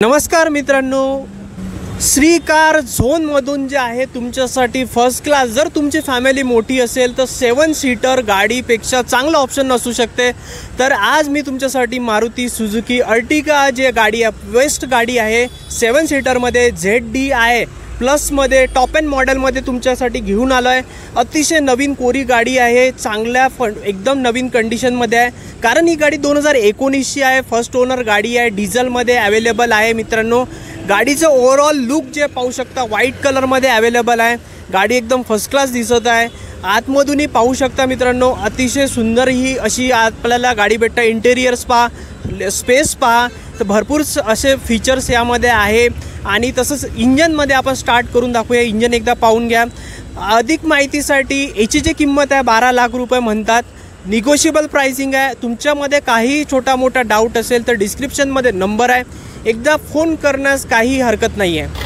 नमस्कार मित्रांनो, श्री कार झोनमधून जे आहे तुमच्यासाठी फर्स्ट क्लास, जर तुमची फॅमिली मोठी असेल तर 7 सीटर गाडीपेक्षा चांगला ऑप्शन नसू शकते। तर आज मी तुमच्यासाठी मारुती सुझुकी अर्टिगा जे गाडी आहे, वेस्ट गाडी आहे, 7 सीटरमध्ये ZDI प्लसमध्ये टॉप एंड मॉडेलमध्ये तुमच्यासाठी घेऊन आलो आहे। अतिशय नवीन कोरी गाडी आहे, चांगल्या एकदम नवीन कंडिशनमध्ये आहे, कारण ही गाडी 2019ची आहे, फर्स्ट ओनर गाडी आहे, डिझेलमध्ये अवेलेबल आहे। मित्रांनो, गाडीचं ओव्हरऑल लुक जे पाहू शकता व्हाईट कलरमध्ये अवेलेबल आहे। गाडी एकदम फर्स्ट क्लास दिसत आहे। आतमधूनही पाहू शकता मित्रांनो, अतिशय सुंदर ही अशी आपल्याला गाडी भेटते। इंटेरियर्स पहा, स्पेस पहा, तर भरपूर असे फीचर्स यामध्ये आहे। आणि तसंच इंजनमध्ये आपण स्टार्ट करून दाखवूया, इंजन एकदा पाहून घ्या। अधिक माहितीसाठी याची जी किंमत आहे 12 लाख रुपये म्हणतात, निगोशिएबल प्राइसिंग आहे। तुमच्यामध्ये काही छोटा मोठा डाऊट असेल तर डिस्क्रिप्शनमध्ये नंबर आहे, एकदा फोन करण्यास काही हरकत नाही आहे।